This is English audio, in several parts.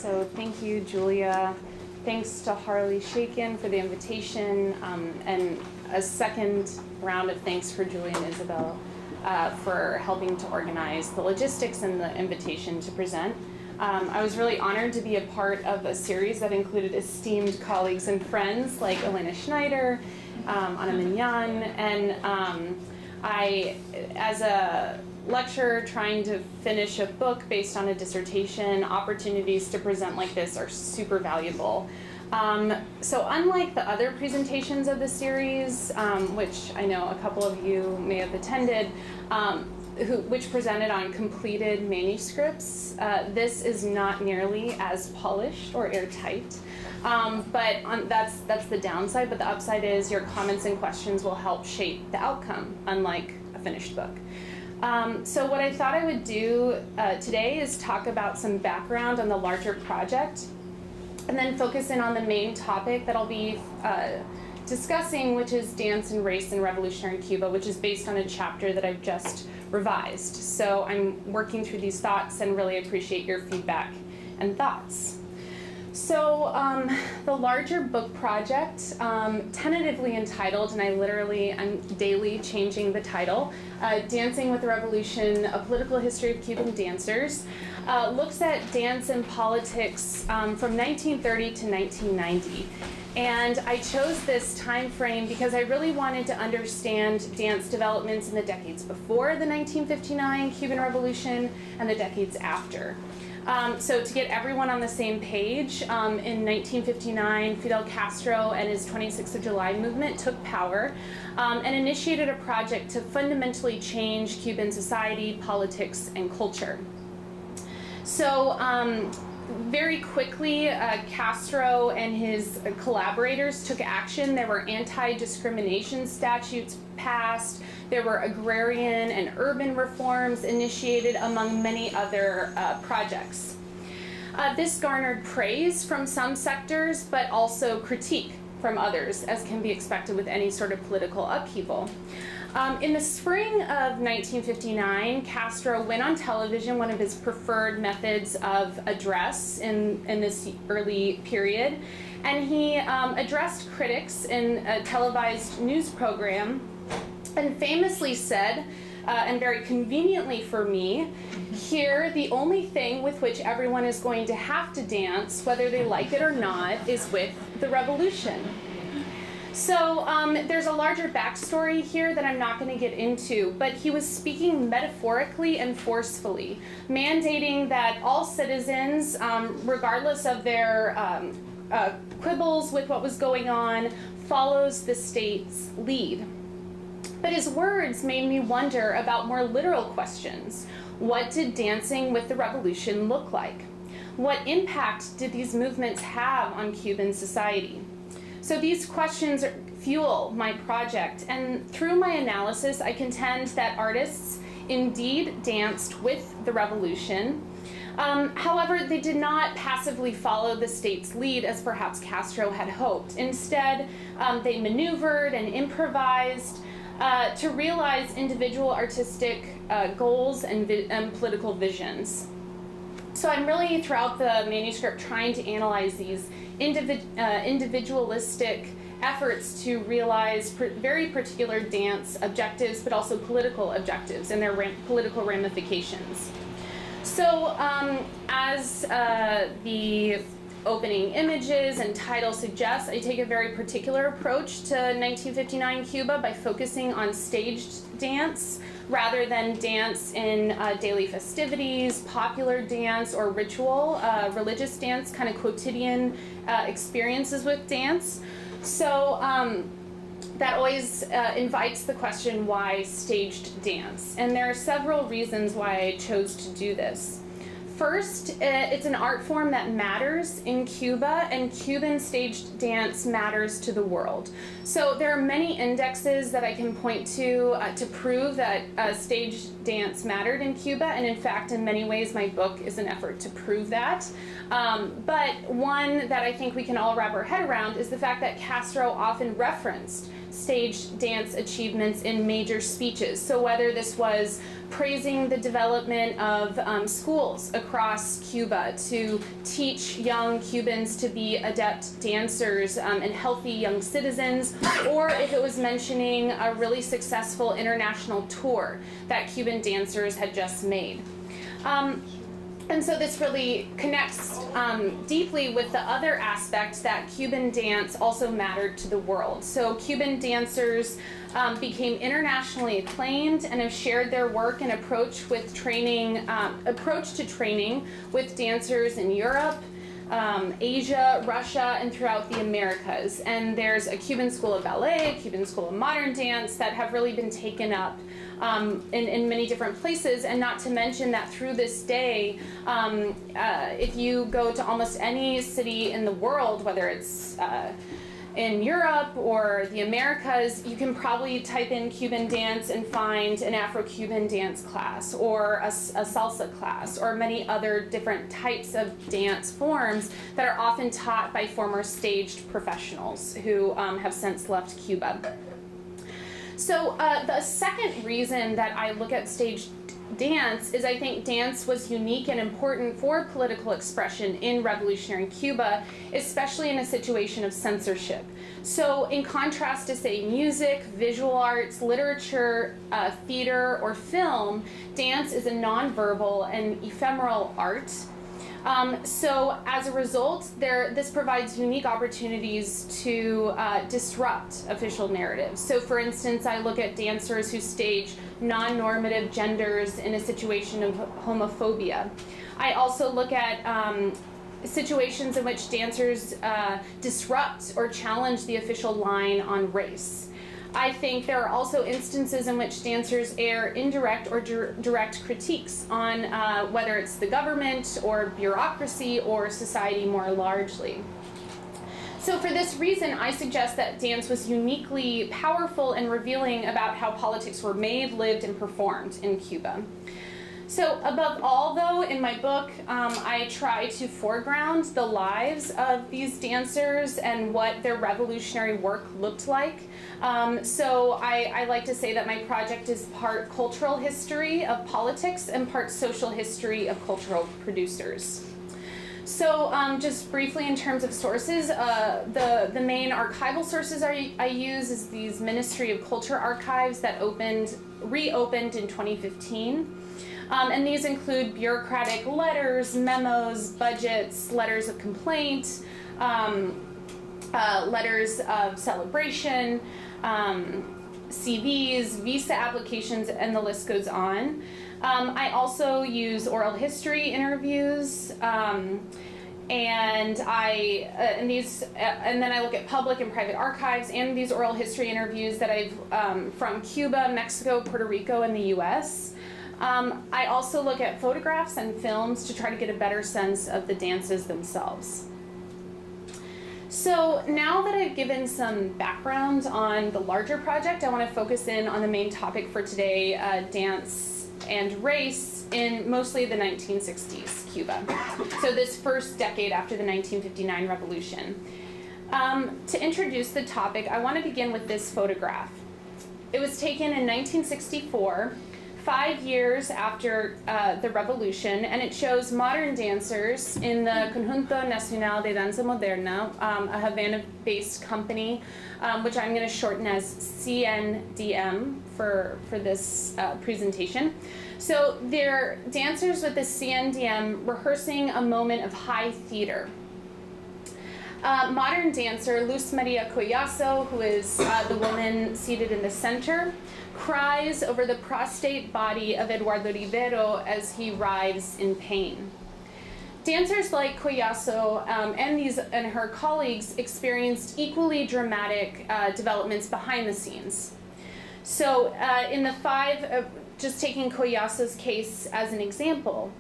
So thank you, Julia. Thanks to Harley Shaken for the invitation, and a second round of thanks for Julia and Isabel for helping to organize the logistics and the invitation to present. I was really honored to be a part of a series that included esteemed colleagues and friends like Elena Schneider, Ana Mellon, and I, as a lecturer trying to finish a book based on a dissertation, opportunities to present like this are super valuable. So unlike the other presentations of the series, which I know a couple of you may have attended, which presented on completed manuscripts, this is not nearly as polished or airtight. But that's the downside, but the upside is your comments and questions will help shape the outcome, unlike a finished book. So what I thought I would do today is talk about some background on the larger project, and then focus in on the main topic that I'll be discussing, which is dance and race in revolutionary Cuba, which is based on a chapter that I've just revised. So I'm working through these thoughts and really appreciate your feedback and thoughts. So the larger book project, tentatively entitled, and I'm daily changing the title, Dancing with the Revolution, A Political History of Cuban Dancers, looks at dance and politics from 1930 to 1990. And I chose this time frame because I really wanted to understand dance developments in the decades before the 1959 Cuban Revolution and the decades after. So to get everyone on the same page, in 1959, Fidel Castro and his 26th of July movement took power and initiated a project to fundamentally change Cuban society, politics, and culture. So very quickly, Castro and his collaborators took action. There were anti-discrimination statutes passed. There were agrarian and urban reforms initiated, among many other projects. This garnered praise from some sectors, but also critique from others, as can be expected with any sort of political upheaval. In the spring of 1959, Castro went on television, one of his preferred methods of address in this early period, and he addressed critics in a televised news program and famously said, and very conveniently for me, here the only thing with which everyone is going to have to dance, whether they like it or not, is with the revolution. So there's a larger backstory here that I'm not going to get into, but he was speaking metaphorically and forcefully, mandating that all citizens, regardless of their quibbles with what was going on, follows the state's lead. But his words made me wonder about more literal questions. What did dancing with the revolution look like? What impact did these movements have on Cuban society? So these questions fuel my project, and through my analysis, I contend that artists indeed danced with the revolution. However, they did not passively follow the state's lead as perhaps Castro had hoped. Instead, they maneuvered and improvised to realize individual artistic goals and political visions. So I'm really, throughout the manuscript, trying to analyze these individualistic efforts to realize very particular dance objectives, but also political objectives and their political ramifications. So as the opening images and title suggests, I take a very particular approach to 1959 Cuba by focusing on staged dance rather than dance in daily festivities, popular dance, or ritual, religious dance, kind of quotidian experiences with dance. So that always invites the question, why staged dance? And there are several reasons why I chose to do this. First, it's an art form that matters in Cuba, and Cuban staged dance matters to the world. So there are many indexes that I can point to prove that staged dance mattered in Cuba, and in fact, in many ways, my book is an effort to prove that. But one that I think we can all wrap our head around is the fact that Castro often referenced stage dance achievements in major speeches. So whether this was praising the development of schools across Cuba to teach young Cubans to be adept dancers and healthy young citizens, or if it was mentioning a really successful international tour that Cuban dancers had just made. And so this really connects deeply with the other aspect that Cuban dance also mattered to the world. So Cuban dancers became internationally acclaimed and have shared their work and approach to training with dancers in Europe, Asia, Russia, and throughout the Americas. And there's a Cuban school of ballet, a Cuban school of modern dance that have really been taken up in many different places, and not to mention that through this day, if you go to almost any city in the world, whether it's in Europe or the Americas, you can probably type in Cuban dance and find an Afro-Cuban dance class or a salsa class or many other different types of dance forms that are often taught by former staged professionals who have since left Cuba. So the second reason that I look at stage dance is I think dance was unique and important for political expression in revolutionary Cuba, especially in a situation of censorship. So in contrast to, say, music, visual arts, literature, theater, or film, dance is a nonverbal and ephemeral art. So as a result, this provides unique opportunities to disrupt official narratives. So for instance, I look at dancers who stage non-normative genders in a situation of homophobia. I also look at situations in which dancers disrupt or challenge the official line on race. I think there are also instances in which dancers air indirect or direct critiques on whether it's the government or bureaucracy or society more largely. So for this reason, I suggest that dance was uniquely powerful and revealing about how politics were made, lived, and performed in Cuba. So above all, though, in my book, I try to foreground the lives of these dancers and what their revolutionary work looked like. So I like to say that my project is part cultural history of politics and part social history of cultural producers. So just briefly in terms of sources, the main archival sources I use is these Ministry of Culture archives that reopened in 2015. And these include bureaucratic letters, memos, budgets, letters of complaint, letters of celebration, CVs, visa applications, and the list goes on. I also use oral history interviews, and then I look at public and private archives and these oral history interviews that I've from Cuba, Mexico, Puerto Rico, and the U.S. I also look at photographs and films to try to get a better sense of the dances themselves. So now that I've given some background on the larger project, I want to focus in on the main topic for today, dance and race in mostly the 1960s Cuba. So this first decade after the 1959 revolution. To introduce the topic, I want to begin with this photograph. It was taken in 1964, 5 years after the revolution, and it shows modern dancers in the Conjunto Nacional de Danza Moderna, a Havana-based company, which I'm going to shorten as CNDM for this presentation. So they're dancers with the CNDM rehearsing a moment of high theater. Modern dancer Luz María Collazo, who is the woman seated in the center, cries over the prostrate body of Eduardo Rivero as he writhes in pain. Dancers like Collazo and her colleagues experienced equally dramatic developments behind the scenes. So in the five, just taking Collazo's case as an example,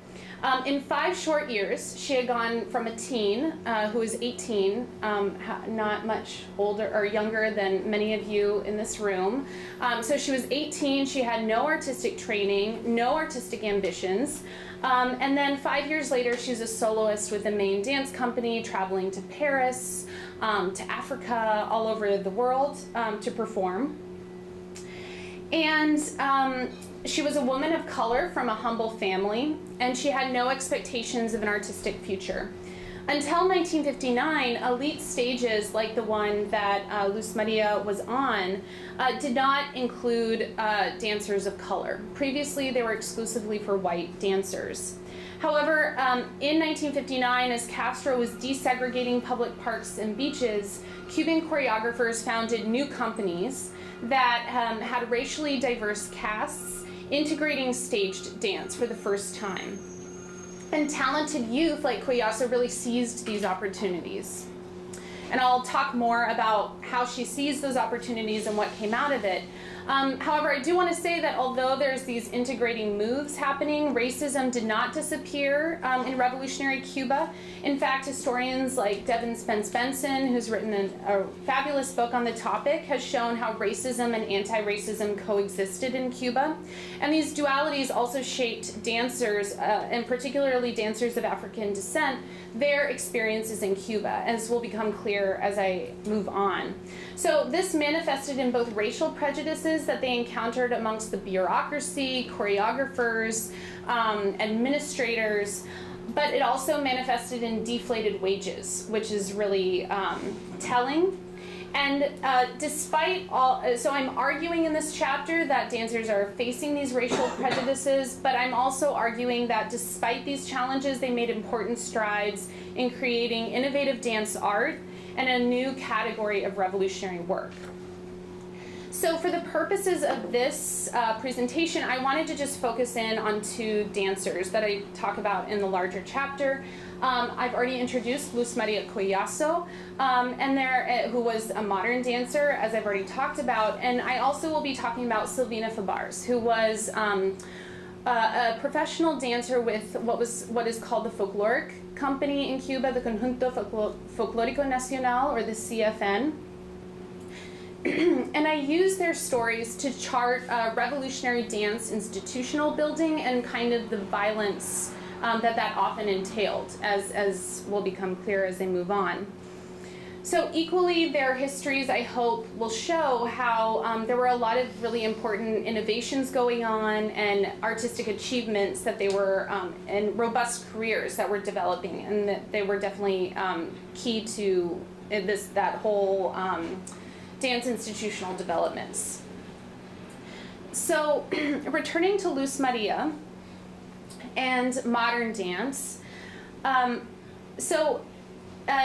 in 5 short years, she had gone from a teen who was 18, not much older or younger than many of you in this room. So she was 18, she had no artistic training, no artistic ambitions. And then 5 years later, she's a soloist with a main dance company, traveling to Paris, to Africa, all over the world to perform. And she was a woman of color from a humble family, and she had no expectations of an artistic future. Until 1959, elite stages like the one that Luz Maria was on did not include dancers of color. Previously, they were exclusively for white dancers. However, in 1959, as Castro was desegregating public parks and beaches, Cuban choreographers founded new companies that had racially diverse casts, integrating staged dance for the first time. And talented youth like Collazo really seized these opportunities. And I'll talk more about how she seized those opportunities and what came out of it. However, I do want to say that although there's these integrating moves happening, racism did not disappear in revolutionary Cuba. In fact, historians like Devin Spence Benson, who's written a fabulous book on the topic, has shown how racism and anti-racism coexisted in Cuba. And these dualities also shaped dancers, and particularly dancers of African descent, their experiences in Cuba, as will become clear as I move on. So this manifested in both racial prejudices that they encountered amongst the bureaucracy, choreographers, administrators, but it also manifested in deflated wages, which is really telling. And despite all, so I'm arguing in this chapter that dancers are facing these racial prejudices, but I'm also arguing that despite these challenges, they made important strides in creating innovative dance art and a new category of revolutionary work. So for the purposes of this presentation, I wanted to just focus in on 2 dancers that I talk about in the larger chapter. I've already introduced Luz María Collazo, who was a modern dancer, as I've already talked about, and I also will be talking about Silvina Fabares, who was a professional dancer with what is called the Folklórico company in Cuba, the Conjunto Folklórico Nacional, or the CFN. And I use their stories to chart revolutionary dance institutional building and kind of the violence that often entailed, as will become clear as they move on. So equally, their histories, I hope, will show how there were a lot of really important innovations going on and artistic achievements that they were, and robust careers that were developing, and that they were definitely key to that whole dance institutional developments. So returning to Luz María and modern dance,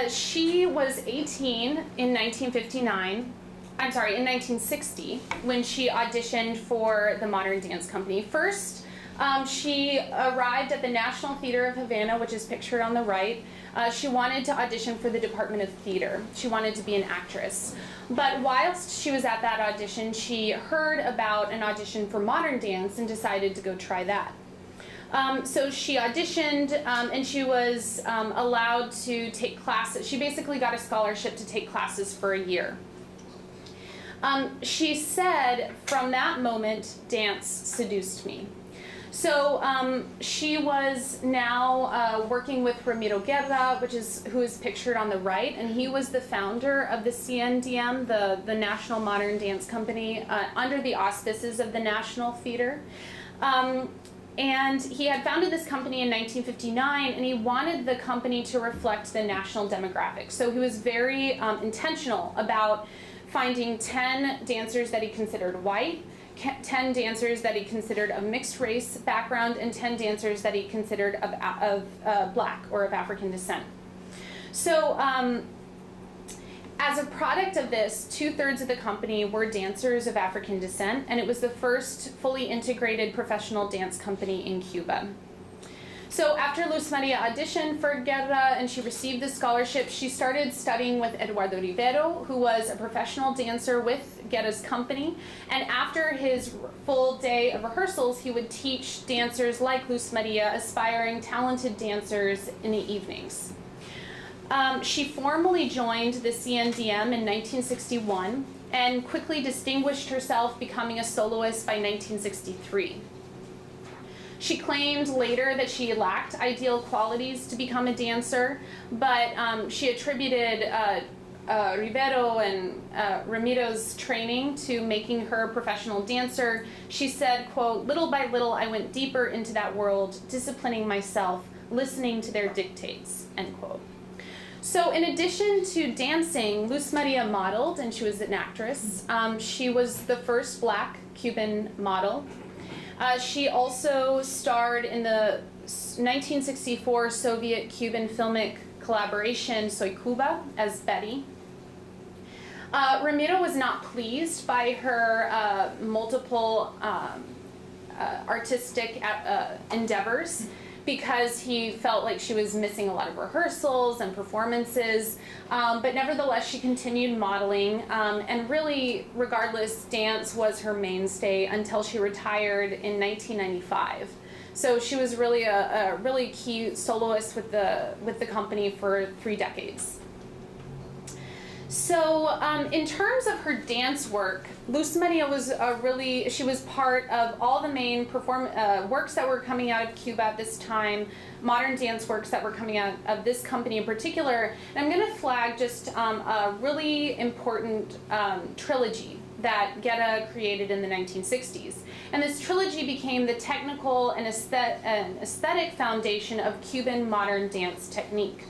she was 18 in 1960, when she auditioned for the Modern Dance Company. First, she arrived at the National Theater of Havana, which is pictured on the right. She wanted to audition for the Department of Theater. She wanted to be an actress. But whilst she was at that audition, she heard about an audition for modern dance and decided to go try that. So she auditioned, and she was allowed to take classes. She basically got a scholarship to take classes for a year. She said, from that moment, dance seduced me. So she was now working with Ramiro Guerra, who is pictured on the right, and he was the founder of the CNDM, the National Modern Dance Company, under the auspices of the National Theater. And he had founded this company in 1959, and he wanted the company to reflect the national demographics. So he was very intentional about finding 10 dancers that he considered white, 10 dancers that he considered of mixed race background, and 10 dancers that he considered of black or of African descent. So as a product of this, 2/3 of the company were dancers of African descent, and it was the first fully integrated professional dance company in Cuba. So after Luz María auditioned for Guerra and she received the scholarship, she started studying with Eduardo Rivero, who was a professional dancer with Guetta's company, and after his full day of rehearsals, he would teach dancers like Luz Maria, aspiring, talented dancers, in the evenings. She formally joined the CNDM in 1961 and quickly distinguished herself, becoming a soloist by 1963. She claimed later that she lacked ideal qualities to become a dancer, but she attributed Rivero and Ramiro's training to making her a professional dancer. She said, quote, "Little by little I went deeper into that world, disciplining myself, listening to their dictates," end quote. So in addition to dancing, Luz Maria modeled, and she was an actress. She was the first Black Cuban model. She also starred in the 1964 Soviet-Cuban filmic collaboration Soy Cuba as Betty. Ramiro was not pleased by her multiple artistic endeavors because he felt like she was missing a lot of rehearsals and performances, but nevertheless she continued modeling, and really, regardless, dance was her mainstay until she retired in 1995. So she was really a really key soloist with the company for 3 decades. So in terms of her dance work, Luz Maria was she was part of all the main works that were coming out of Cuba at this time, modern dance works that were coming out of this company in particular. And I'm going to flag just a really important trilogy that Guetta created in the 1960s. And this trilogy became the technical and aesthetic foundation of Cuban modern dance technique.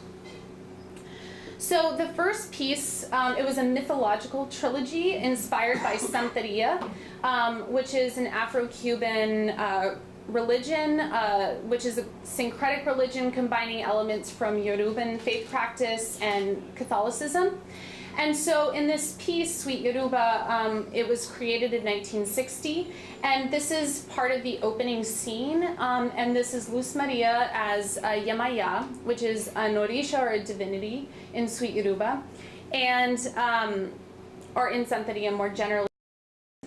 So the first piece, it was a mythological trilogy inspired by Santeria, which is an Afro-Cuban religion, which is a syncretic religion combining elements from Yoruban faith practice and Catholicism. And so in this piece, Sweet Yoruba, it was created in 1960, and this is part of the opening scene, and this is Luz Maria as Yamaya, which is an orisha or a divinity in Sweet Yoruba, and or in Santeria more generally.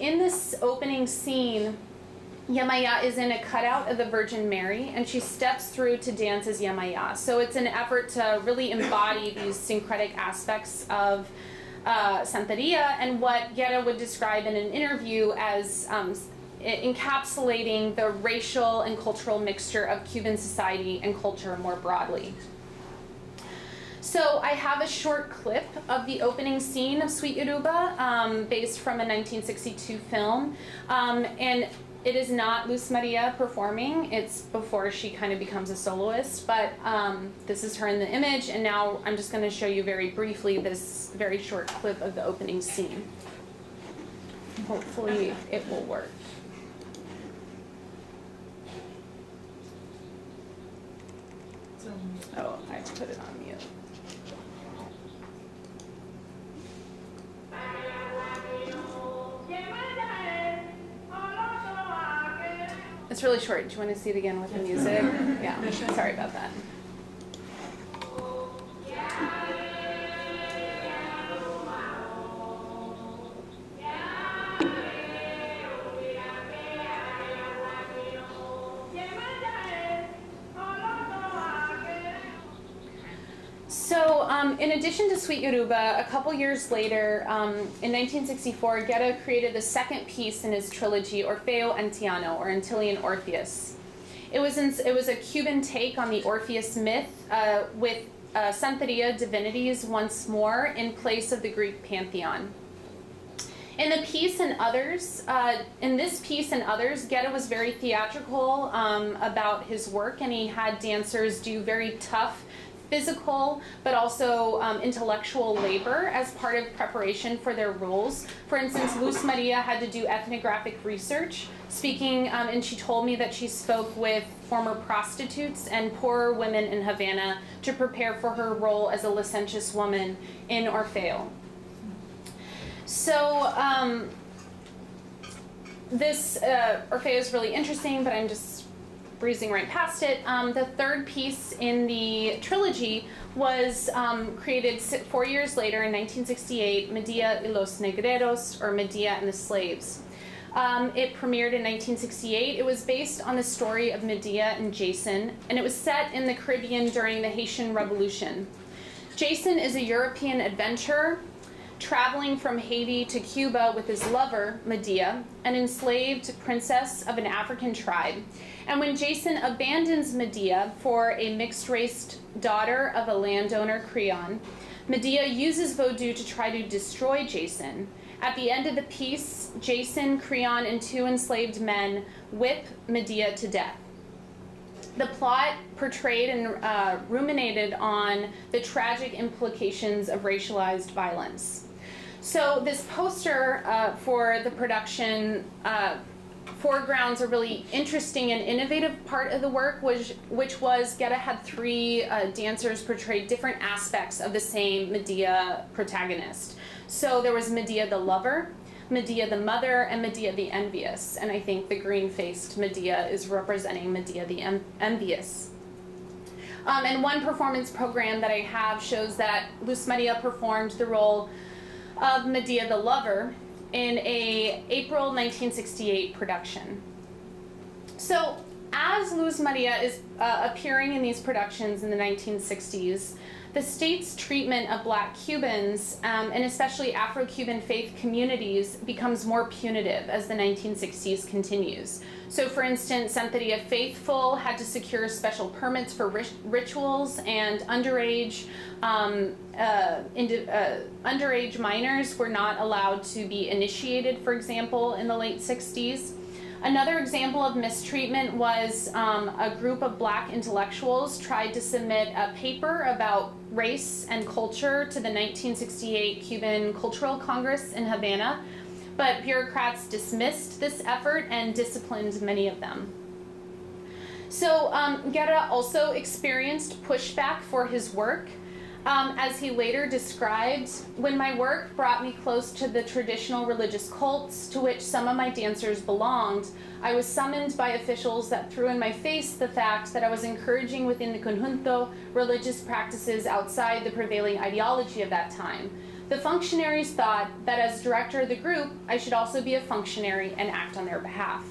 In this opening scene, Yamaya is in a cutout of the Virgin Mary, and she steps through to dance as Yamaya. So it's an effort to really embody these syncretic aspects of Santeria and what Guetta would describe in an interview as encapsulating the racial and cultural mixture of Cuban society and culture more broadly. So I have a short clip of the opening scene of Sweet Yoruba, based from a 1962 film, and it is not Luz Maria performing. It's before she kind of becomes a soloist, but this is her in the image, and now I'm just going to show you very briefly this very short clip of the opening scene. Hopefully it will work. Oh, I have to put it on mute. It's really short. Do you want to see it again with the music? Yeah, sorry about that. So in addition to Sweet Yoruba, a couple years later, in 1964, Guetta created the second piece in his trilogy, Orfeo Antiano, or Antillean Orpheus. It was a Cuban take on the Orpheus myth, with Santeria divinities once more in place of the Greek pantheon. In this piece and others, Guetta was very theatrical about his work, and he had dancers do very tough physical but also intellectual labor as part of preparation for their roles. For instance, Luz Maria had to do ethnographic research, and she told me that she spoke with former prostitutes and poorer women in Havana to prepare for her role as a licentious woman in Orfeo. So this Orfeo is really interesting, but I'm just breezing right past it, the third piece in the trilogy was created 4 years later in 1968, Medea y los Negreros, or Medea and the Slaves. It premiered in 1968. It was based on the story of Medea and Jason, and it was set in the Caribbean during the Haitian Revolution. Jason is a European adventurer traveling from Haiti to Cuba with his lover, Medea, an enslaved princess of an African tribe. And when Jason abandons Medea for a mixed-race daughter of a landowner Creon, Medea uses voodoo to try to destroy Jason. At the end of the piece, Jason, Creon, and 2 enslaved men whip Medea to death. The plot portrayed and ruminated on the tragic implications of racialized violence. So this poster for the production foregrounds a really interesting and innovative part of the work, which was Guerra had 3 dancers portray different aspects of the same Medea protagonist. So there was Medea the lover, Medea the mother, and Medea the envious. And I think the green-faced Medea is representing Medea the envious. And one performance program that I have shows that Luz María performed the role of Medea the lover in a April 1968 production. So as Luz María is appearing in these productions in the 1960s, the state's treatment of Black Cubans, and especially Afro-Cuban faith communities, becomes more punitive as the 1960s continues. So for instance, Santeria faithful had to secure special permits for rituals, and underage minors were not allowed to be initiated, for example, in the late 60s. Another example of mistreatment was a group of Black intellectuals tried to submit a paper about race and culture to the 1968 Cuban Cultural Congress in Havana, but bureaucrats dismissed this effort and disciplined many of them. So Guerra also experienced pushback for his work. As he later described, when my work brought me close to the traditional religious cults to which some of my dancers belonged, I was summoned by officials that threw in my face the fact that I was encouraging within the Conjunto religious practices outside the prevailing ideology of that time. The functionaries thought that as director of the group, I should also be a functionary and act on their behalf.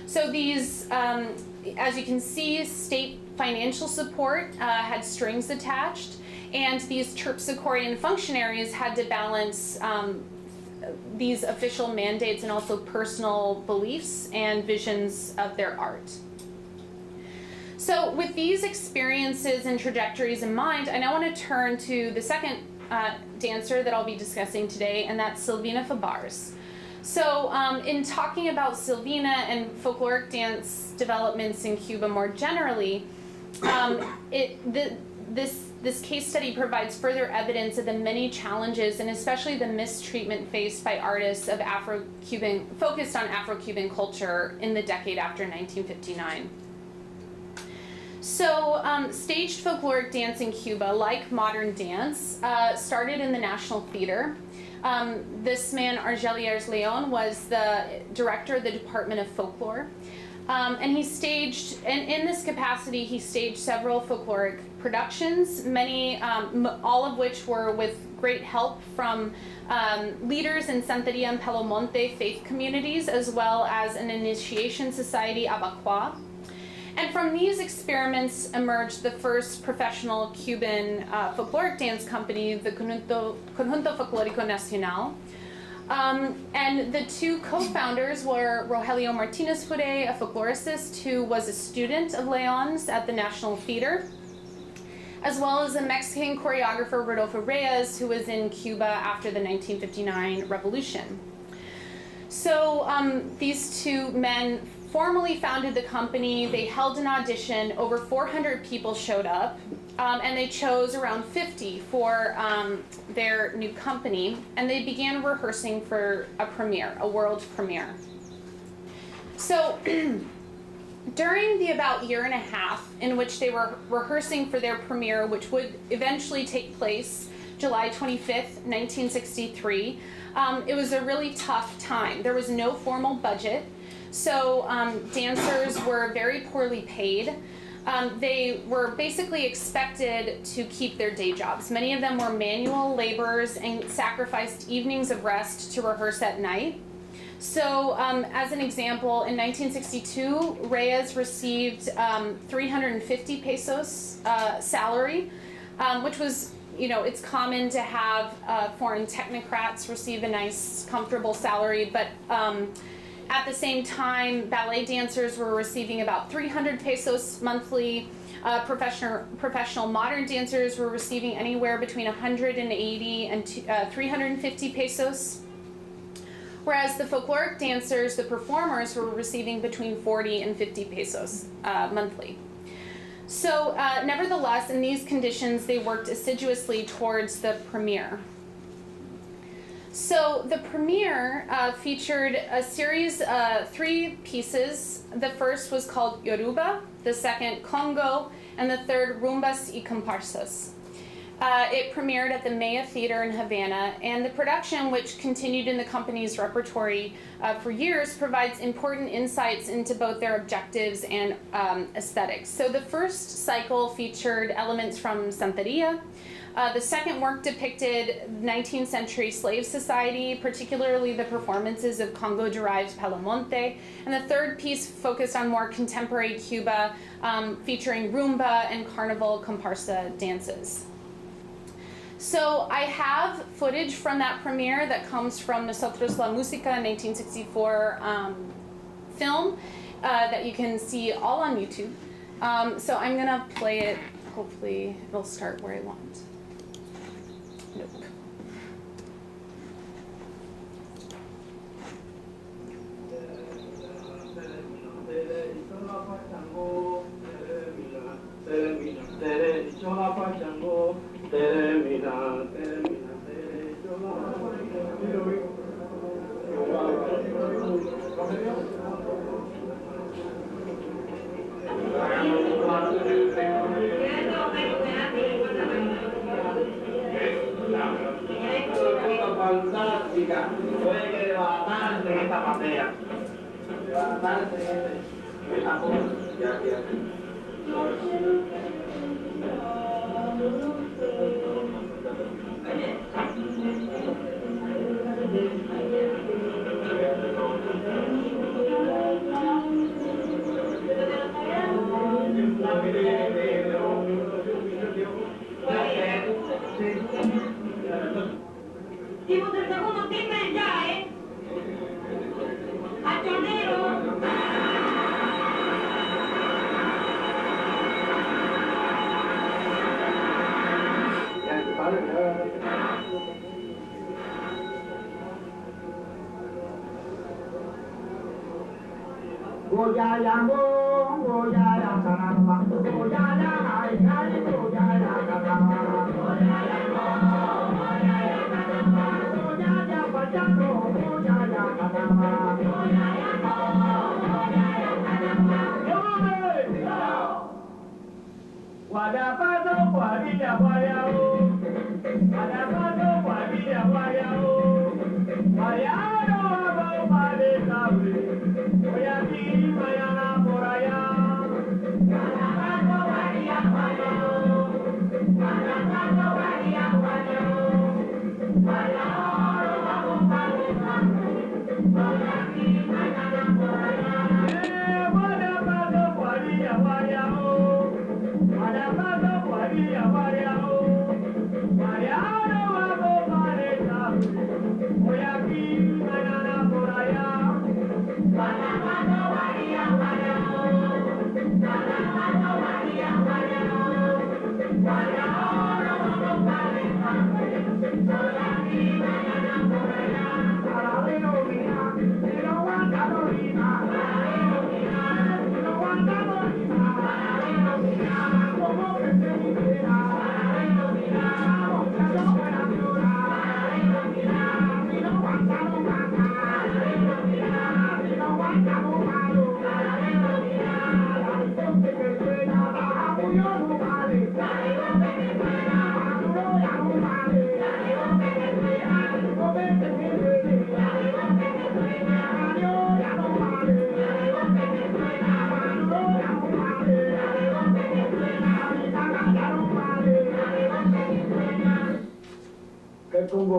So these, as you can see, state financial support had strings attached, and these terpsichorean functionaries had to balance these official mandates and also personal beliefs and visions of their art. So with these experiences and trajectories in mind, I now want to turn to the second dancer that I'll be discussing today, and that's Silvina Fabares. So in talking about Silvina and folkloric dance developments in Cuba more generally, this case study provides further evidence of the many challenges and especially the mistreatment faced by artists of Afro-Cuban, focused on Afro-Cuban culture in the decade after 1959. So staged folkloric dance in Cuba, like modern dance, started in the National Theater. This man, Argeliers Leon, was the director of the Department of Folklore. And he staged, and in this capacity, he staged several folkloric productions, many, all of which were with great help from leaders in Santeria and Palo Monte faith communities, as well as an initiation society, Abacuá. And from these experiments emerged the first professional Cuban folkloric dance company, the Conjunto Folklórico Nacional. And the 2 co-founders were Rogelio Martinez Fure, a folkloricist who was a student of Leon's at the National Theater, as well as a Mexican choreographer, Rodolfo Reyes, who was in Cuba after the 1959 revolution. So these 2 men formally founded the company. They held an audition. Over 400 people showed up, and they chose around 50 for their new company, and they began rehearsing for a premiere, a world premiere. So during the about year and a half in which they were rehearsing for their premiere, which would eventually take place July 25th, 1963, it was a really tough time. There was no formal budget. So dancers were very poorly paid. They were basically expected to keep their day jobs. Many of them were manual laborers and sacrificed evenings of rest to rehearse at night. So as an example, in 1962, Reyes received 350 pesos salary, which was, you know, it's common to have foreign technocrats receive a nice, comfortable salary, but at the same time, ballet dancers were receiving about 300 pesos monthly. Professional modern dancers were receiving anywhere between 180 and 350 pesos. Whereas the folkloric dancers, the performers, were receiving between 40 and 50 pesos monthly. So nevertheless, in these conditions, they worked assiduously towards the premiere. So the premiere featured a series of 3 pieces. The first was called Yoruba, the second Congo, and the third Rumbas y Comparsas. It premiered at the Maya Theater in Havana, and the production, which continued in the company's repertory for years, provides important insights into both their objectives and aesthetics. So the first cycle featured elements from Santeria. The second work depicted 19th century slave society, particularly the performances of Congo-derived palamonte. And the third piece focused on more contemporary Cuba, featuring rumba and carnival comparsa dances. So I have footage from that premiere that comes from Nosotros la Música 1964 film that you can see all on YouTube. So I'm gonna play it. Hopefully it'll start where I want. Nope. Fantástica, puede que levantarse en esta platea, levantarse en esta cosa, ya. Tipo del segundo timbre ya, Achonero.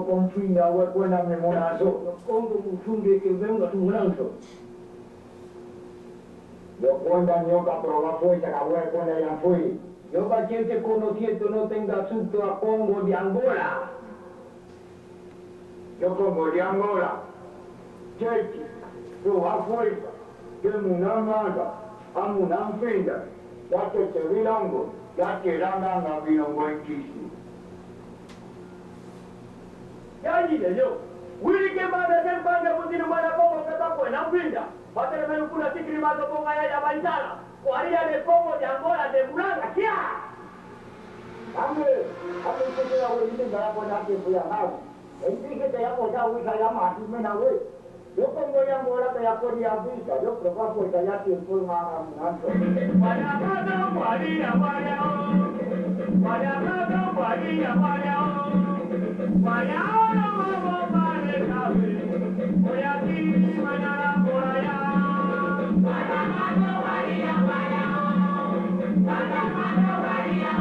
yo confío a buena memoria, yo pongo un funde que venga un lanzo. Yo cuando yo que aprobar fuerza, que voy a poner ya fui. Yo para quien te conociendo no tenga asunto a Congo de Angola. Yo Congo de Angola. Chechi, yo a fuerza, que una manga, a una finda, ya que te vilango, ya que la nana vilango en kisi. Ya dile yo, Willy que va a hacer banda con tiene mala poco que está buena finda. Va a tener un culo así cribado con allá bailada. Guardia de Congo de Angola de Buranga, ¿qué? Dame que te la voy a decir para poner tiempo ya más. El dije te ha apoyado y ya más, y me la voy. Yo pongo ya Angola te ya ponía vista, yo probar por ya tiempo más caminando. Guayamado, guardia, guayamado, guardia, guayahora vamos para el café. Hoy aquí, mañana por allá. Guayamado, guardia, guayamado, guardia,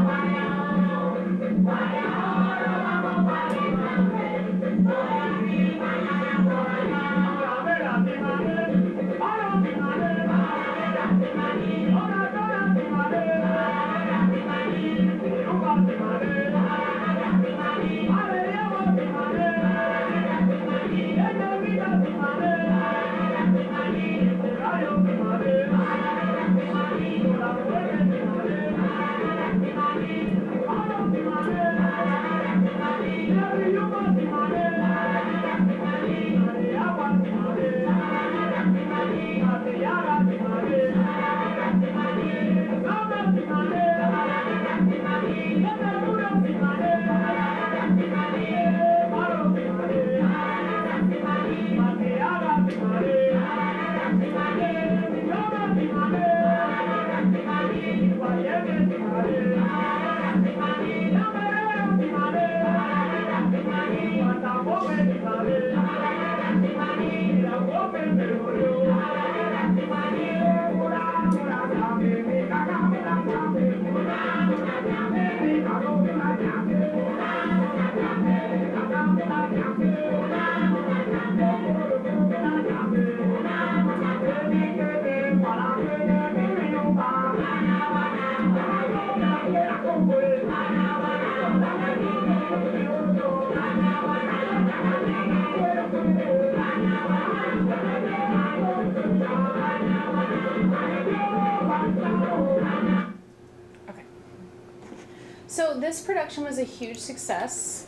guayahora vamos para el café. Hoy aquí, mañana por allá. So this production was a huge success.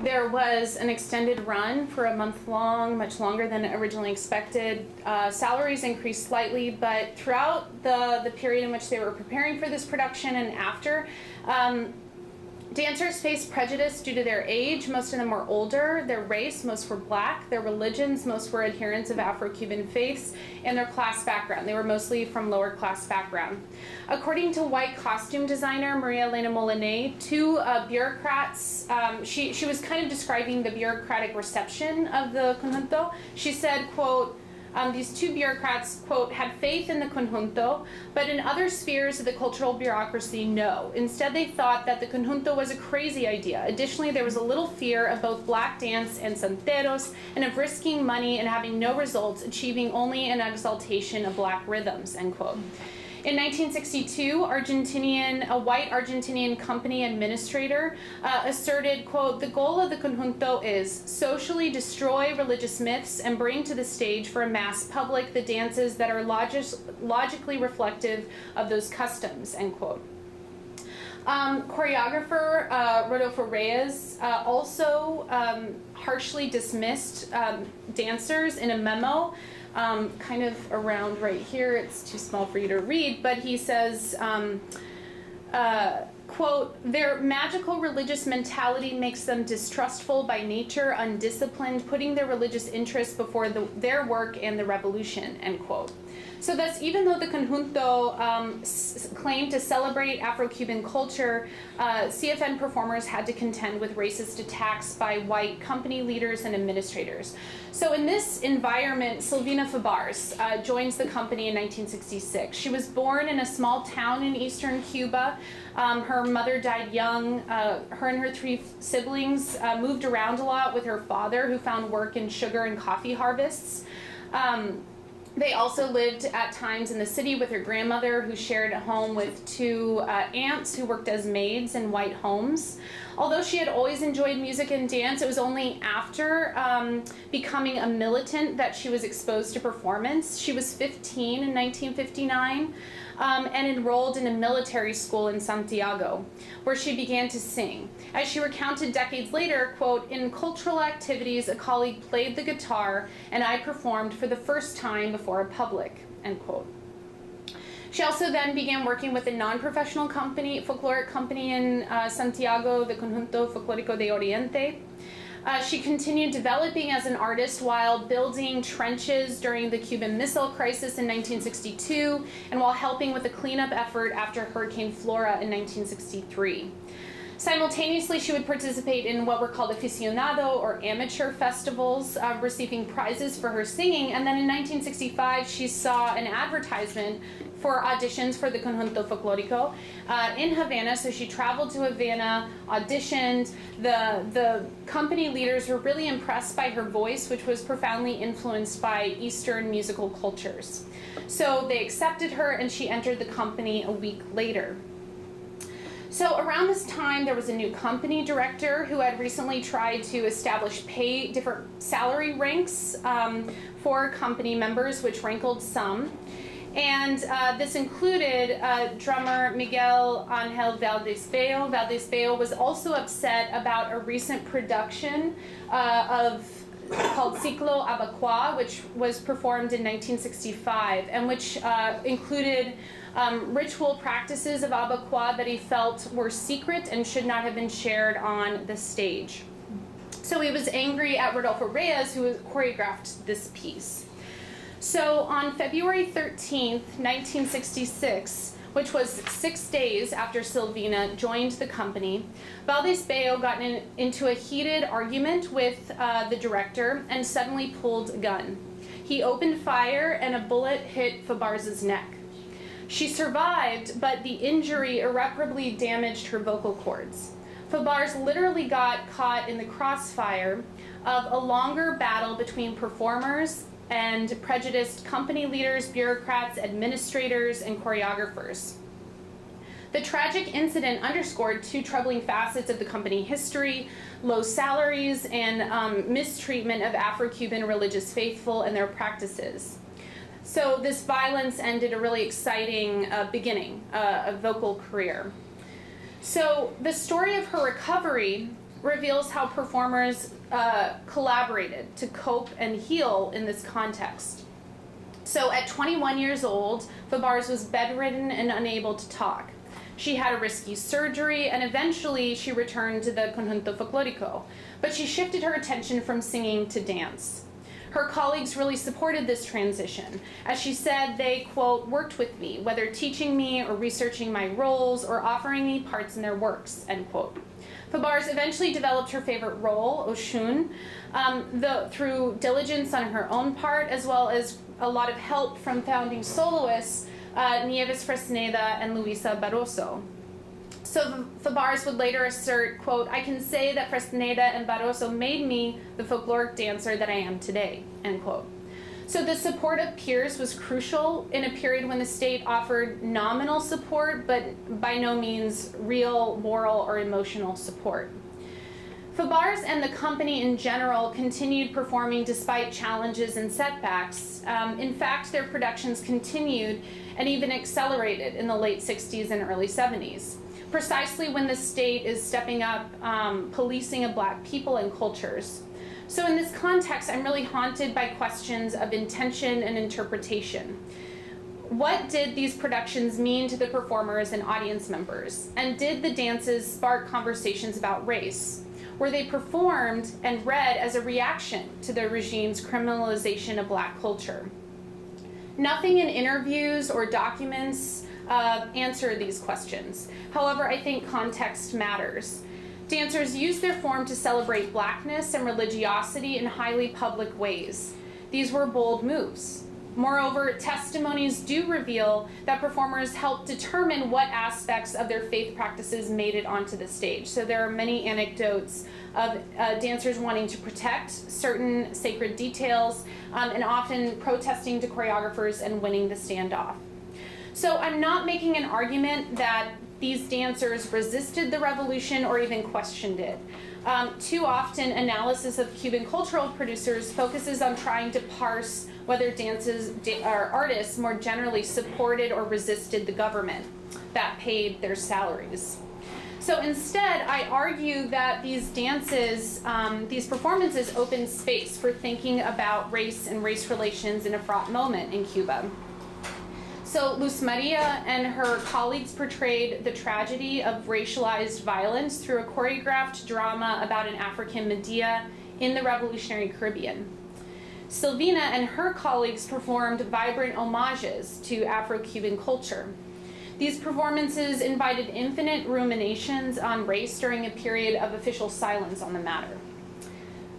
There was an extended run for a month long, much longer than originally expected. Salaries increased slightly, but throughout the period in which they were preparing for this production and after, dancers faced prejudice due to their age. Most of them were older, their race, most were black, their religions, most were adherents of Afro-Cuban faiths, and their class background. They were mostly from lower class background. According to white costume designer Maria Elena Molinet, two bureaucrats, she was kind of describing the bureaucratic reception of the Conjunto. She said, quote, these two bureaucrats, quote, had faith in the Conjunto, but in other spheres of the cultural bureaucracy, no. Instead, they thought that the Conjunto was a crazy idea. Additionally, there was a little fear of both black dance and santeros, and of risking money and having no results, achieving only an exaltation of black rhythms, end quote. In 1962, a white Argentinian company administrator asserted, quote, the goal of the Conjunto is socially destroy religious myths and bring to the stage for a mass public the dances that are logically reflective of those customs, end quote. Choreographer Rodolfo Reyes also harshly dismissed dancers in a memo. Kind of around right here, it's too small for you to read, but he says, quote, their magical religious mentality makes them distrustful by nature, undisciplined, putting their religious interests before their work and the revolution, end quote. So thus, even though the Conjunto claimed to celebrate Afro-Cuban culture, CFN performers had to contend with racist attacks by white company leaders and administrators. So in this environment, Silvina Fabares joins the company in 1966. She was born in a small town in eastern Cuba. Her her mother died young. Her and her 3 siblings moved around a lot with her father, who found work in sugar and coffee harvests. They also lived at times in the city with her grandmother, who shared a home with 2 aunts who worked as maids in white homes. Although she had always enjoyed music and dance, it was only after becoming a militant that she was exposed to performance. She was 15 in 1959 and enrolled in a military school in Santiago, where she began to sing. As she recounted decades later, quote, "In cultural activities, a colleague played the guitar and I performed for the first time before a public," end quote. She also then began working with a non-professional company, folkloric company in Santiago, the Conjunto Folklórico de Oriente. She continued developing as an artist while building trenches during the Cuban Missile Crisis in 1962 and while helping with a cleanup effort after Hurricane Flora in 1963. Simultaneously, she would participate in what were called aficionado or amateur festivals, receiving prizes for her singing. And then in 1965, she saw an advertisement for auditions for the Conjunto Folklórico in Havana. So she traveled to Havana, auditioned. The company leaders were really impressed by her voice, which was profoundly influenced by Eastern musical cultures. So they accepted her, and she entered the company a week later. So around this time, there was a new company director who had recently tried to establish different salary ranks for company members, which rankled some. And this included drummer Miguel Ángel Valdés-Bello. Valdés-Bello was also upset about a recent production called Ciclo Abacuá, which was performed in 1965, and which included ritual practices of Abacuá that he felt were secret and should not have been shared on the stage. So he was angry at Rodolfo Reyes, who choreographed this piece. So on February 13th, 1966, which was 6 days after Silvina joined the company, Valdés-Bello got into a heated argument with the director and suddenly pulled a gun. He opened fire and a bullet hit Fabares' neck. She survived, but the injury irreparably damaged her vocal cords. Fabares literally got caught in the crossfire of a longer battle between performers and prejudiced company leaders, bureaucrats, administrators, and choreographers. The tragic incident underscored 2 troubling facets of the company history: low salaries and mistreatment of Afro-Cuban religious faithful and their practices. So this violence ended a really exciting beginning, a vocal career. So the story of her recovery reveals how performers collaborated to cope and heal in this context. So at 21 years old, Fabares was bedridden and unable to talk. She had a risky surgery, and eventually she returned to the Conjunto Folklórico, but she shifted her attention from singing to dance. Her colleagues really supported this transition. As she said, they, quote, "worked with me, whether teaching me or researching my roles or offering me parts in their works," end quote. Fabares eventually developed her favorite role, Oshun, through diligence on her own part, as well as a lot of help from founding soloists Nieves Fresneda and Luisa Barroso. So Fabares would later assert, quote, "I can say that Fresneda and Barroso made me the folkloric dancer that I am today," end quote. So the support of peers was crucial in a period when the state offered nominal support, but by no means real moral or emotional support. Fabares and the company in general continued performing despite challenges and setbacks. In fact, their productions continued and even accelerated in the late 60s and early 70s, precisely when the state is stepping up policing of Black people and cultures. So in this context, I'm really haunted by questions of intention and interpretation. What did these productions mean to the performers and audience members? And did the dances spark conversations about race? Were they performed and read as a reaction to the regime's criminalization of Black culture? Nothing in interviews or documents answer these questions. However, I think context matters. Dancers used their form to celebrate Blackness and religiosity in highly public ways. These were bold moves. Moreover, testimonies do reveal that performers helped determine what aspects of their faith practices made it onto the stage. So there are many anecdotes of dancers wanting to protect certain sacred details and often protesting to choreographers and winning the standoff. So I'm not making an argument that these dancers resisted the revolution or even questioned it. Too often, analysis of Cuban cultural producers focuses on trying to parse whether or artists more generally supported or resisted the government that paid their salaries. So instead, I argue that these dances, these performances open space for thinking about race and race relations in a fraught moment in Cuba. So Luz María and her colleagues portrayed the tragedy of racialized violence through a choreographed drama about an African Medea in the revolutionary Caribbean. Silvina and her colleagues performed vibrant homages to Afro-Cuban culture. These performances invited infinite ruminations on race during a period of official silence on the matter.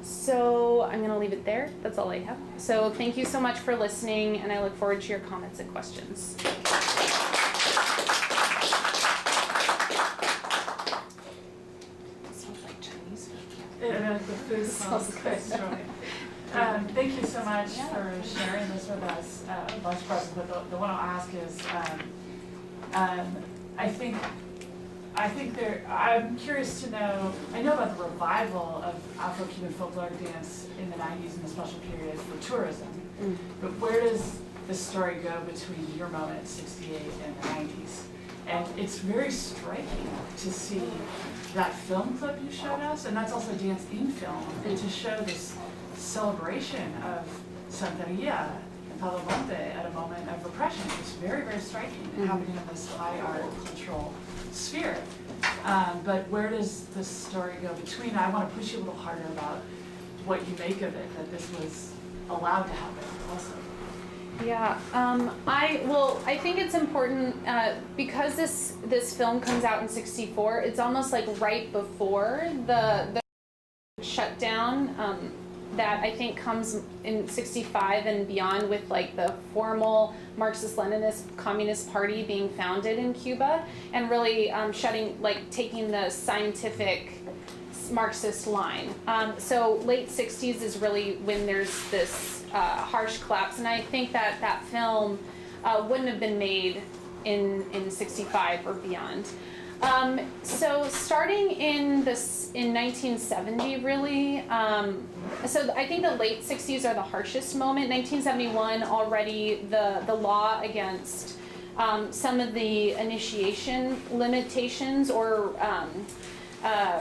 So I'm going to leave it there. That's all I have. So thank you so much for listening, and I look forward to your comments and questions. Smells like Chinese food. The food smells quite strong. Thank you so much for sharing this with us. A bunch of questions, but the one I'll ask is, I'm curious to know, I know about the revival of Afro-Cuban folkloric dance in the 90s and the special period for tourism, but where does the story go between your moment, 68, and the 90s? And it's very striking to see that film clip you showed us, and that's also dance in film, and to show this celebration of Santeria and Palo Monte at a moment of repression. It's very, very striking and happening in this high art cultural sphere. But where does this story go between? I want to push you a little harder about what you make of it, that this was allowed to happen also. Yeah, I think it's important because this film comes out in '64. It's almost like right before the shutdown that I think comes in '65 and beyond, with like the formal Marxist-Leninist Communist Party being founded in Cuba, and really taking the scientific Marxist line. So late '60s is really when there's this harsh collapse, and I think that film wouldn't have been made in '65 or beyond. So starting in 1970, really, so I think the late '60s are the harshest moment. 1971, already the law against some of the initiation limitations or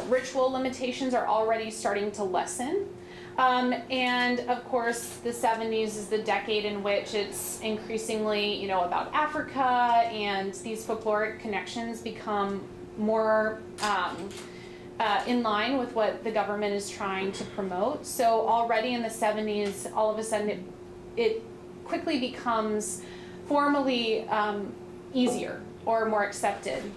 ritual limitations are already starting to lessen. And of course, the '70s is the decade in which it's increasingly, about Africa, and these folkloric connections become more in line with what the government is trying to promote. So already in the '70s, all of a sudden it quickly becomes formally easier or more accepted.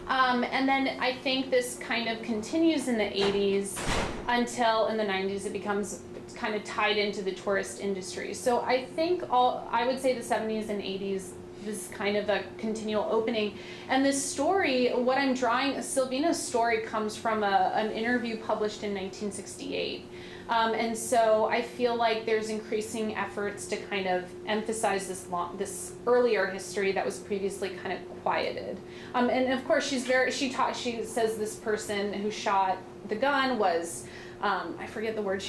And then I think this kind of continues in the '80s until in the '90s it becomes kind of tied into the tourist industry. So I think I would say the '70s and '80s, this is kind of a continual opening. And this story, what I'm drawing, Silvina's story comes from an interview published in 1968. And so I feel like there's increasing efforts to kind of emphasize this earlier history that was previously kind of quieted. And of course, she says this person who shot the gun was, I forget the word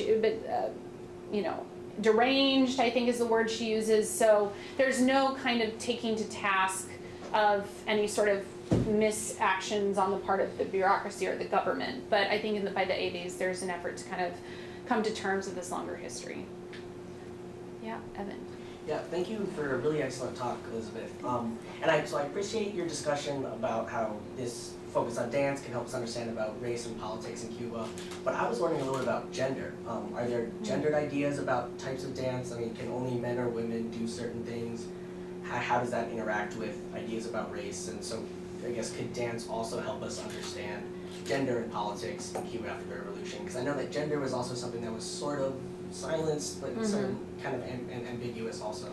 deranged, I think is the word she uses. So there's no kind of taking to task of any sort of misactions on the part of the bureaucracy or the government. But I think by the '80s, there's an effort to kind of come to terms with this longer history. Yeah, Evan. Yeah, thank you for a really excellent talk, Elizabeth. So I appreciate your discussion about how this focus on dance can help us understand about race and politics in Cuba. But I was wondering a little bit about gender. Are there gendered ideas about types of dance? I mean, can only men or women do certain things? How does that interact with ideas about race? And so I guess could dance also help us understand gender and politics in Cuba after the revolution? Because I know that gender was also something that was sort of silenced, but sort of kind of ambiguous also.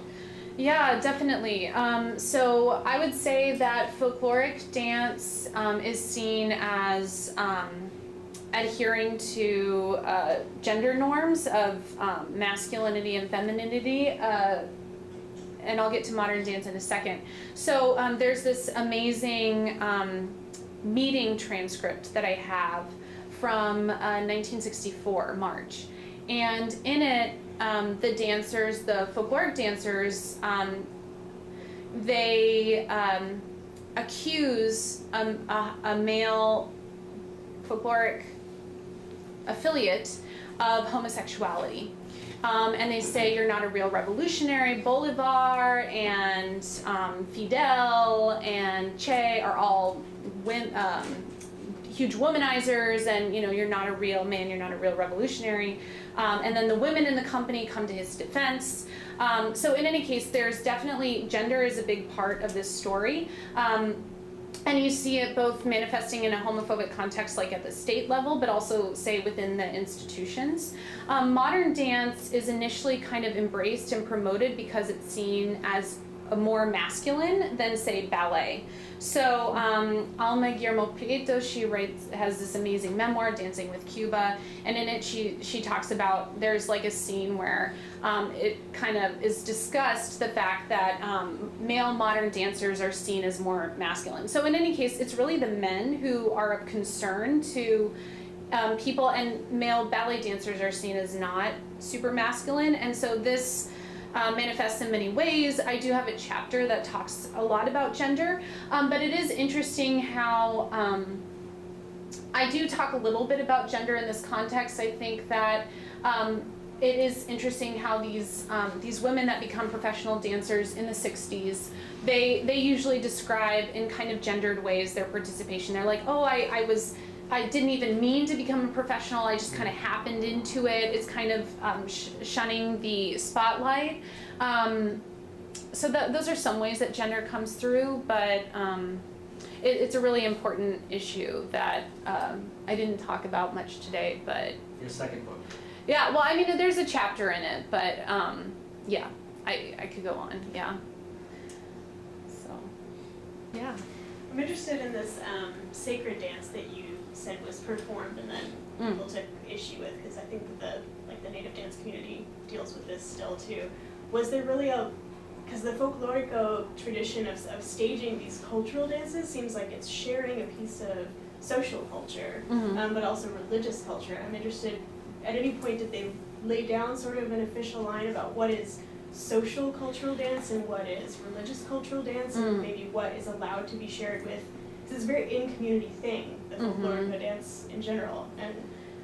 Yeah, definitely. So I would say that folkloric dance is seen as adhering to gender norms of masculinity and femininity, and I'll get to modern dance in a second. So there's this amazing meeting transcript that I have from 1964, March, and in it, the dancers, the folkloric dancers, they accuse a male folkloric affiliate of homosexuality. And they say you're not a real revolutionary. Bolivar and Fidel and Che are all huge womanizers, and you're not a real man, you're not a real revolutionary. And then the women in the company come to his defense. So in any case, there's definitely, gender is a big part of this story. And you see it both manifesting in a homophobic context, like at the state level, but also, say, within the institutions. Modern dance is initially kind of embraced and promoted because it's seen as more masculine than, say, ballet. So Alma Guillermo Prieto, she has this amazing memoir, Dancing with Cuba, and in it she talks about, there's like a scene where it kind of is discussed the fact that male modern dancers are seen as more masculine. So in any case, it's really the men who are of concern to people, and male ballet dancers are seen as not super masculine, and so this manifests in many ways. I do have a chapter that talks a lot about gender, but it is interesting how I do talk a little bit about gender in this context. I think that it is interesting how these women that become professional dancers in the 60s, they usually describe in kind of gendered ways their participation. They're like, oh, I didn't even mean to become a professional, I just kind of happened into it. It's kind of shunning the spotlight. So those are some ways that gender comes through, but it's a really important issue that I didn't talk about much today, but... Your second book. Yeah, well, I mean, there's a chapter in it, but yeah, I could go on, yeah. So, yeah. I'm interested in this sacred dance that you said was performed and then people took issue with, because I think that the native dance community deals with this still too. Was there really because the Folklórico tradition of staging these cultural dances seems like it's sharing a piece of social culture, but also religious culture. I'm interested, at any point did they lay down sort of an official line about what is social cultural dance and what is religious cultural dance, and maybe what is allowed to be shared with? It's a very in-community thing, the Folklórico dance in general, and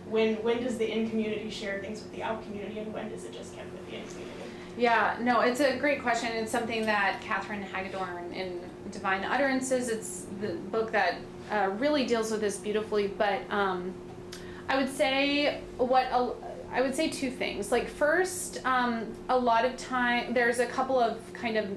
when does the in-community share things with the out-community, and when does it just kept with the in-community? Yeah, no, it's a great question. It's something that Catherine Hagedorn in Divine Utterances, it's the book that really deals with this beautifully, but I would say two things. Like, first, a lot of time, there's a couple of kind of,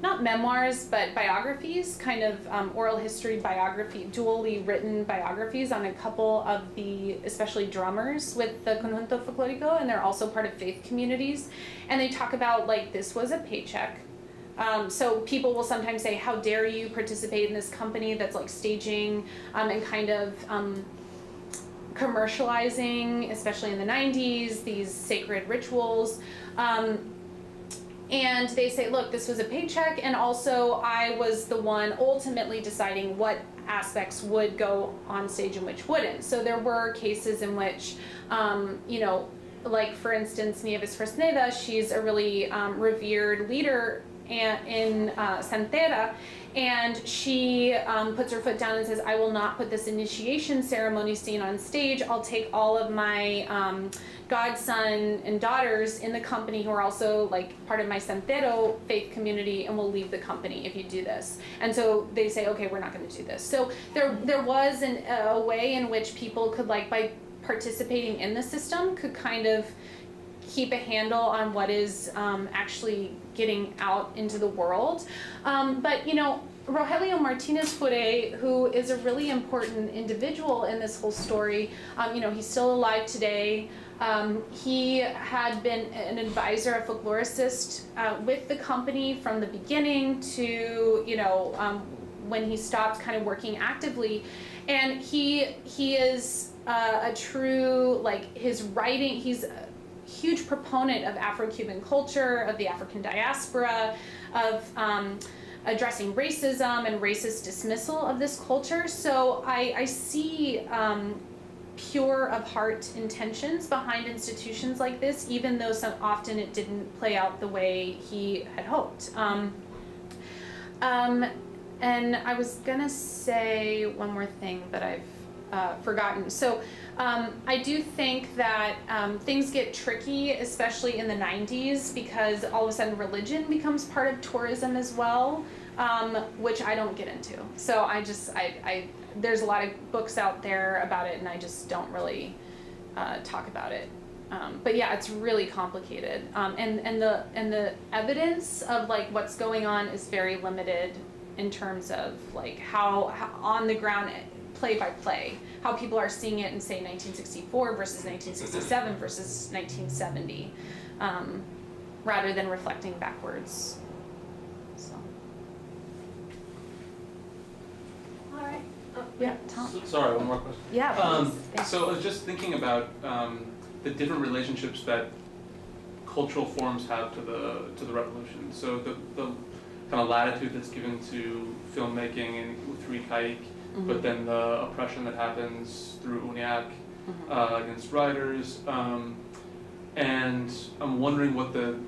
not memoirs, but biographies, kind of oral history biography, dually written biographies on a couple of the, especially drummers with the Conjunto Folklórico, and they're also part of faith communities. And they talk about, like, this was a paycheck. So people will sometimes say, how dare you participate in this company that's like staging and kind of commercializing, especially in the 90s, these sacred rituals. And they say, look, this was a paycheck, and also I was the one ultimately deciding what aspects would go on stage and which wouldn't. So there were cases in which, like, for instance, Nieves Fresneda, she's a really revered leader in Santera, and she puts her foot down and says, I will not put this initiation ceremony scene on stage. I'll take all of my godson and daughters in the company who are also like part of my Santero faith community, and we'll leave the company if you do this. And so they say, okay, we're not going to do this. So there was a way in which people could, like, by participating in the system, could kind of keep a handle on what is actually getting out into the world. But Rogelio Martinez Fure, who is a really important individual in this whole story, he's still alive today. He had been an advisor, a folkloricist with the company from the beginning to, when he stopped kind of working actively. And he is a true, his writing, he's a huge proponent of Afro-Cuban culture, of the African diaspora, of addressing racism and racist dismissal of this culture. So I see pure of heart intentions behind institutions like this, even though often it didn't play out the way he had hoped. And I was gonna say one more thing that I've forgotten. So I do think that things get tricky, especially in the 90s, because all of a sudden religion becomes part of tourism as well, which I don't get into. So I there's a lot of books out there about it, and I just don't really talk about it. But yeah, it's really complicated, and the evidence of what's going on is very limited in terms of how on the ground, play by play, how people are seeing it in say 1964 versus 1967 versus 1970, rather than reflecting backwards. So. All right. Yeah, Tom. Sorry, one more question. Yeah. Please. Thanks. So I was just thinking about the different relationships that cultural forms have to the revolution. So the kind of latitude that's given to filmmaking and through Ikaik, but then the oppression that happens through UNIAC against writers, and I'm wondering what the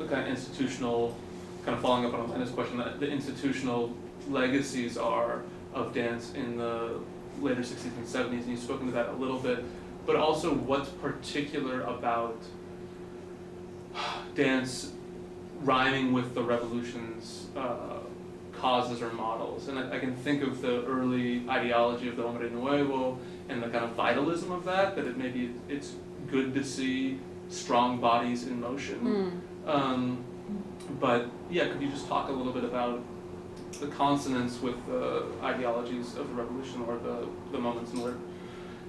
kind of institutional, kind of following up on Elena's question, the institutional legacies are of dance in the later 60s and 70s, and you've spoken to that a little bit, but also what's particular about dance rhyming with the revolution's causes or models. And I can think of the early ideology of the Hombre Nuevo and the kind of vitalism of that it's good to see strong bodies in motion. But yeah, could you just talk a little bit about the consonance with the ideologies of the revolution, or the moments in where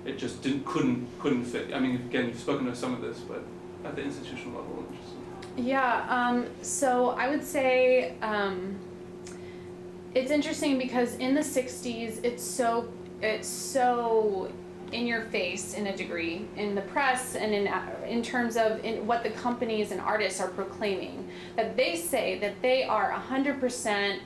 it just couldn't fit? I mean, again, you've spoken to some of this, but at the institutional level, I'm interested. Yeah, so I would say it's interesting because in the 60s, it's so in your face in a degree in the press and in terms of what the companies and artists are proclaiming, that they say that they are 100%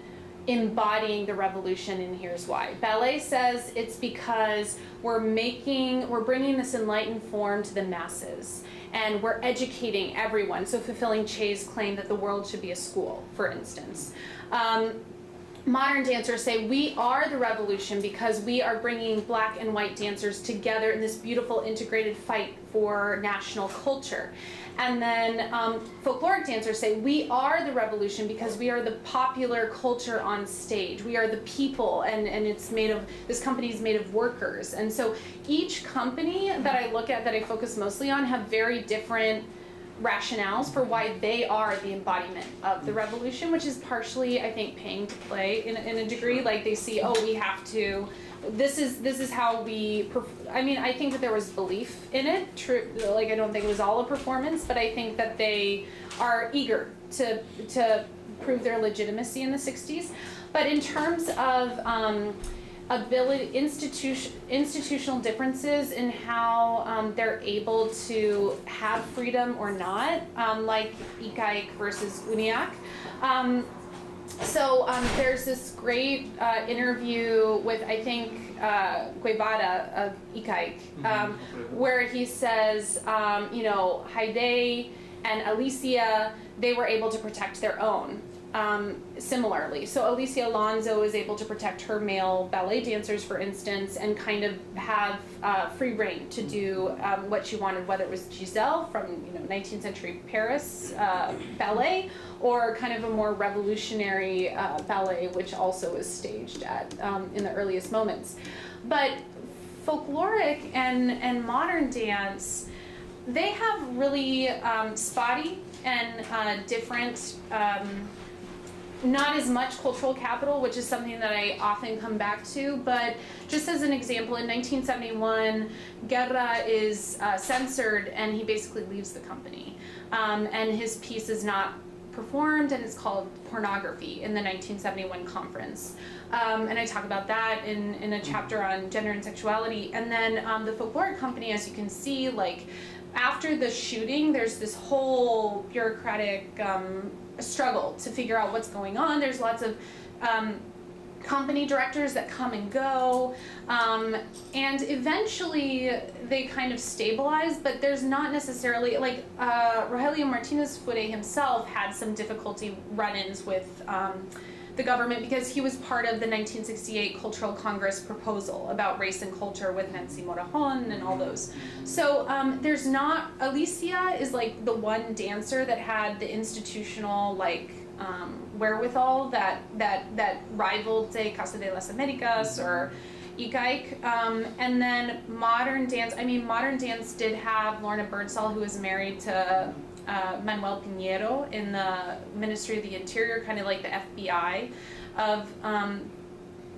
embodying the revolution, and here's why. Ballet says it's because we're bringing this enlightened form to the masses, and we're educating everyone, so fulfilling Che's claim that the world should be a school, for instance. Modern dancers say we are the revolution because we are bringing black and white dancers together in this beautiful integrated fight for national culture. And then folkloric dancers say we are the revolution because we are the popular culture on stage. We are the people, and this company is made of workers. And so each company that I look at, that I focus mostly on, have very different rationales for why they are the embodiment of the revolution, which is partially, I think, paying to play in a degree. Like they see, we have to. This is how we. I mean, I think that there was belief in it. True, I don't think it was all a performance, but I think that they are eager to prove their legitimacy in the 60s. But in terms of institutional differences in how they're able to have freedom or not, like Ikaik versus UNIAC. So there's this great interview with, I think, Guevara of Ikaik, where he says, Haide and Alicia, they were able to protect their own. Similarly, so Alicia Alonso was able to protect her male ballet dancers, for instance, and kind of have free reign to do what she wanted, whether it was Giselle from 19th century Paris ballet, or kind of a more revolutionary ballet, which also was staged at in the earliest moments. But folkloric and modern dance, they have really spotty and different not as much cultural capital, which is something that I often come back to, but just as an example, in 1971, Guerra is censored and he basically leaves the company. And his piece is not performed, and it's called Pornography in the 1971 conference. And I talk about that in a chapter on gender and sexuality. And then the Folklórico company, as you can see, like after the shooting, there's this whole bureaucratic struggle to figure out what's going on. There's lots of company directors that come and go, and eventually they kind of stabilize, but there's not necessarily, like Rogelio Martinez Fure himself had some difficulty run-ins with the government because he was part of the 1968 Cultural Congress proposal about race and culture with Nancy Morajon and all those. So there's not, Alicia is like the one dancer that had the institutional like wherewithal that rivaled, say, Casa de las Americas or Ikaik. And then modern dance did have Lorna Birdsall, who was married to Manuel Piñero in the Ministry of the Interior, kind of like the FBI of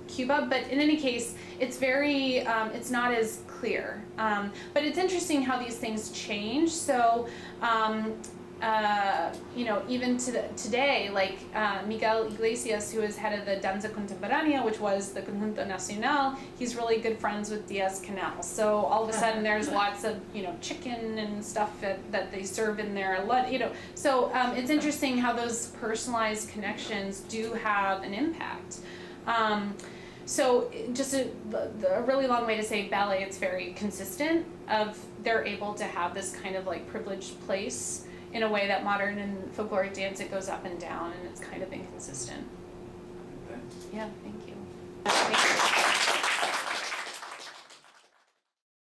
Cuba. But in any case, it's very, it's not as clear. But it's interesting how these things change. So, you know, even today, like Miguel Iglesias, who is head of the Danza Contemporánea, which was the Conjunto Nacional, he's really good friends with Diaz-Canel. So all of a sudden there's lots of, you know, chicken and stuff that they serve in their lunch, you know. So it's interesting how those personalized connections do have an impact. So just a really long way to say ballet, it's very consistent of they're able to have this kind of like privileged place in a way that modern and folkloric dance, it goes up and down and it's kind of inconsistent. Thanks. Yeah, thank you.